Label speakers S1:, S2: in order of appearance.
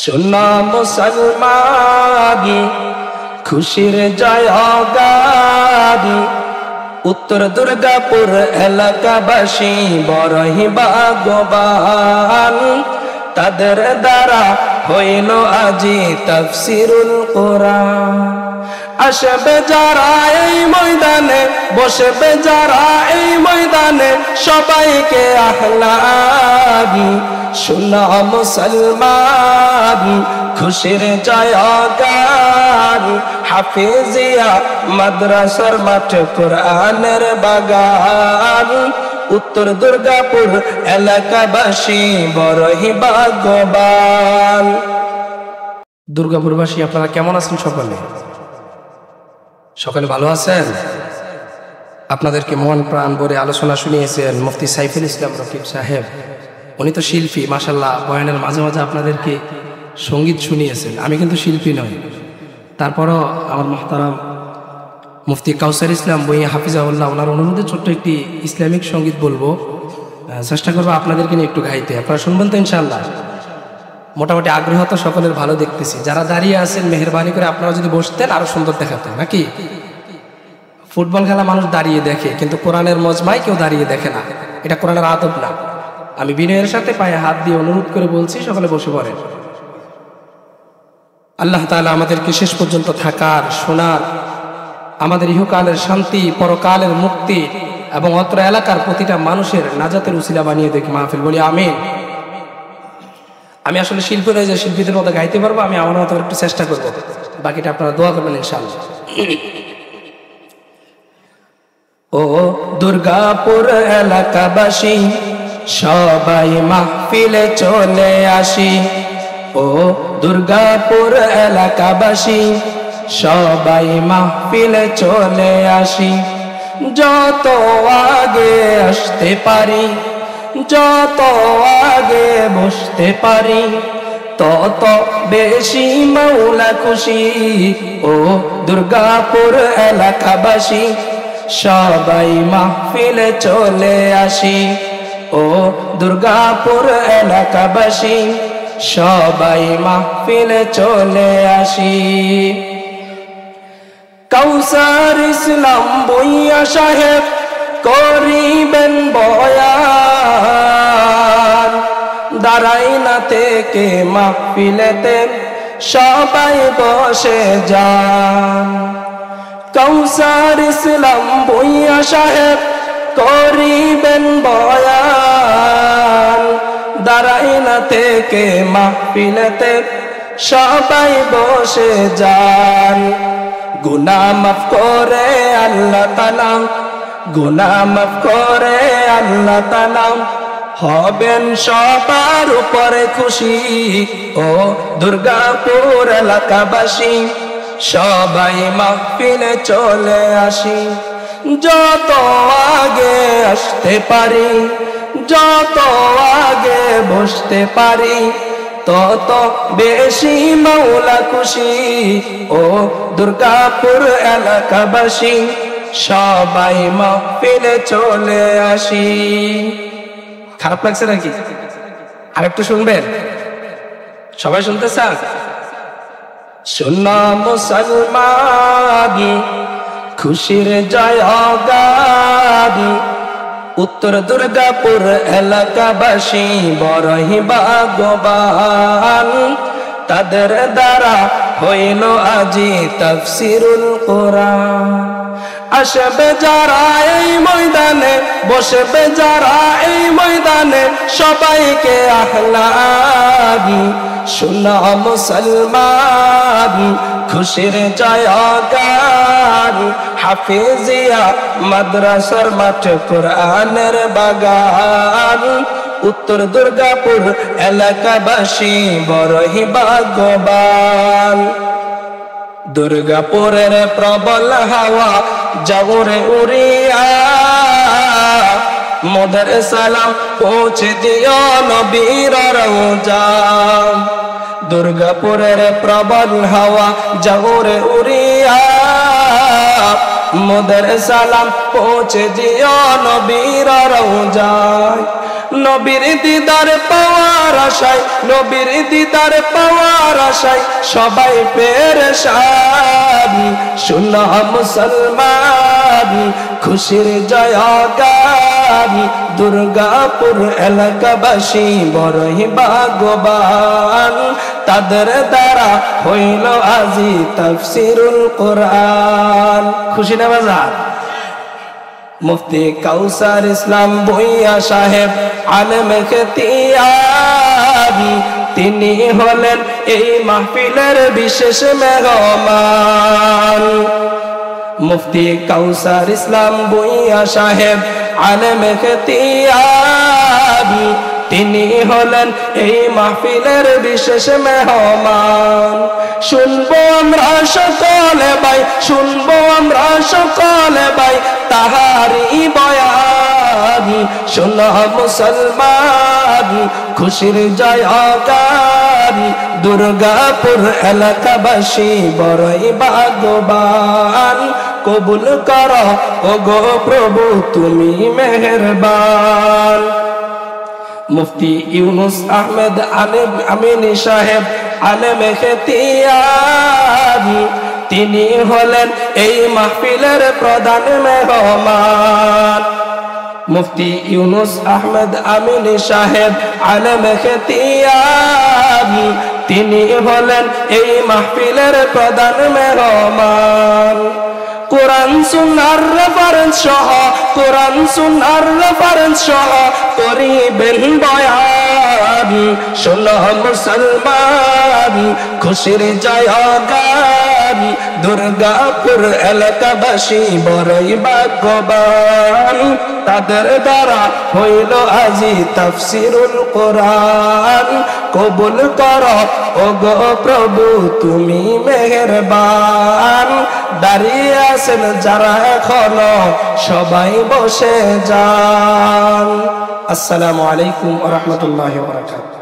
S1: শোনা মুসলমান খুশির জয়গান উত্তর দুর্গাপুর এলাকাবাসী বড়ই ভাগ্যবান তাদের দ্বারা হইল আজি তাফসীরুল কোরআন আসবে যারা এই ময়দানে বসবে যারা এই ময়দানে সবাইকে আহলান শোনা মুসলমান খুশির জয়গান হাফিজিয়া মাদ্রাসার মাঠ কোরআনের বাগান উত্তর দুর্গাপুর এলাকাবাসী বড়ই ভাগ্যবান। দুর্গাপুরবাসী আপনারা কেমন আছেন? সকালে ভালো আছেন? আপনাদেরকে মন প্রাণ ভরে আলোচনা শুনিয়েছেন মুফতি সাইফুল ইসলাম রকিব সাহেব। উনি তো শিল্পী, মাশাআল্লাহ। বয়ানের মাঝে মাঝে আপনাদেরকে সঙ্গীত শুনিয়েছেন। আমি কিন্তু শিল্পী নই, তারপরও আমার মুহতারাম মুফতি কাউসার ইসলাম বইয়া হাফিজাউল্লাহ ওনার অনুরোধে ছোট্ট একটি ইসলামিক সঙ্গীত বলবো, চেষ্টা করবো আপনাদেরকে নিয়ে একটু গাইতে। আপনারা শুনবেন তো ইনশাআল্লাহ? মোটামুটি আগ্রহ তো সকলের ভালো দেখতেছি। যারা দাঁড়িয়ে আছেন মেহেরবানি করে আপনারা যদি বসতেন আরো সুন্দর দেখাতেন নাকি? ফুটবল খেলা মানুষ দাঁড়িয়ে দেখে, কিন্তু কোরআনের মজমায় কেউ দাঁড়িয়ে দেখে না। এটা কোরআনের আদব না। আমি বিনয়ের সাথে পায়ে হাত দিয়ে অনুরোধ করে বলছি সকলে বসে পড়েন। আল্লাহ তাআলা আমাদেরকে শেষ পর্যন্ত থাকার, শোনার, আমাদের ইহকালের শান্তি, পরকালের মুক্তি এবং অত্র এলাকার প্রতিটা মানুষের নাজাতের উসিলা বানিয়ে দেখি মাহফিল, বলি আমিন। আমি আসলে শিল্পী নই যে শিল্পীদের মতো গাইতে পারবো, আমি আমার মতো একটু চেষ্টা করবো, বাকিটা আপনারা দোয়া করবেন ইনশাআল্লাহ। ও দুর্গাপুর এলাকাবাসী সবাই মাহফিলে চলে আসি, ও দুর্গাপুর এলাকাবাসী সবাই মাহফিলে চলে আসি। যত আগে আসতে পারি, যত আগে বসতে পারি, তত বেশি মাওলা খুশি। ও দুর্গাপুর এলাকাবাসী সবাই মাহফিলে চলে আসি, ও দুর্গাপুর এলাকাবাসী সবাই মাহফিলে চলে আসি। কাউসার ইসলাম বইয়া সাহেব করিবেন বয়ান, দাঁড়াই না থেকে মাহফিলেতে সবাই বসে যান। কাউসার ইসলাম বইয়া সাহেব করিবেন বয়ান, দাঁড়াই না থেকে মাহফিলেতে সবাই বসে যান। গুনাহ মাফ করে আল্লাহ তাআলা, গুনাহ মাফ করে আল্লাহ তাআলা, হবেন সবার উপরে খুশি। ও দুর্গাপুর এলাকাবাসী সবাই মাহফিলে চলে আসি। যত আগে আসতে পারি, যত আগে বসতে পারি, তত বেশি মাওলা খুশি। ও দুর্গাপুর এলাকাবাসী সবাই মাহফিলে চলে আসি। খারাপ লাগছে নাকি? আরেকটু শুনবেন? সবাই শুনতে চান? শোনা মুসলমান খুশির জয়গান উত্তর দুর্গাপুর এলাকাবাসী বড়ই ভাগ্যবান তাদের দ্বারা হইল আজি তাফসীরুল কোরআন। আসবে যারা এই ময়দানে বসবে যারা এই ময়দানে সবাইকে আহলান শোনা মুসলমান খুশির জয়গান হাফিজিয়া মাদ্রাসার মাঠ কোরআনের বাগান উত্তর দুর্গাপুর এলাকাবাসী বড়ই ভাগ্যবান। দুর্গাপুরের প্রবল হাওয়া জগরে উড়িয়া মোদের সালাম পৌঁছে দিও নবীর রওজা। দুর্গাপুরের প্রবল হাওয়া জগরে উড়িয়া মোদের সালাম পৌঁছে দিও নবীর রওজা। নবীর দিদার পাওয়ার আশায়, নবীর দিদার পাওয়ার আশায় সবাই পেরেশান। শোনো মুসলমান, খুশির জয়গান, দুর্গাপুর এলাকাবাসী বড়ই ভাগ্যবান। তাদের দ্বারা হইল আজি তাফসিরুল কোরআন। খুশি না বাজার? মুফতি কাউসার ইসলাম ভূঁইয়া সাহেব আলেম খিতিয়াবি, তিনি হলেন এই মাহফিলের বিশেষ মেহমান। মুফতি কাউসার ইসলাম ভূঁইয়া সাহেব আলেম খিতিয়াবি, তিনি হলেন এই মাহফিলের বিশেষ মেহমান। শুনবো আমরা সকলে ভাই, শুনবো আমরা সকলে ভাই তাহারি বয়ান। শোনো মুসলমান, খুশির জয়গান, দুর্গাপুর এলাকাবাসী বড়ই ভাগ্যবান। কবুল করো ওগো প্রভু তুমি মেহেরবান। মুফতি ইউনুস আহমেদ আমিনী সাহেব আলেম খিতিয়াবি, তিনি হলেন এই মাহফিলের প্রধান মেহমান। মুফতি ইউনুস আহমেদ আমিনী সাহেব আলেম খিতিয়াবি, তিনি হলেন এই মাহফিলের প্রধান মেহমান। কোরআন সুন্নাহর রেফারেন্স সহ, কোরআন সুন্নাহর রেফারেন্স সহ করিবেন বয়ান। শোনো মুসলমান, খুশির জয়গান, দুর্গাপুর এলাকাবাসী বড়ই ভাগ্যবান। তাদের দ্বারা হইল আজি তাফসিরুল কোরআন। কবুল করো ওগো প্রভু তুমি মেহেরবান। দাঁড়িয়ে আছেন যারা এখনো সবাই বসে যান। আসসালামু আলাইকুম ওয়া রাহমাতুল্লাহি ওয়া বারাকাতুহু।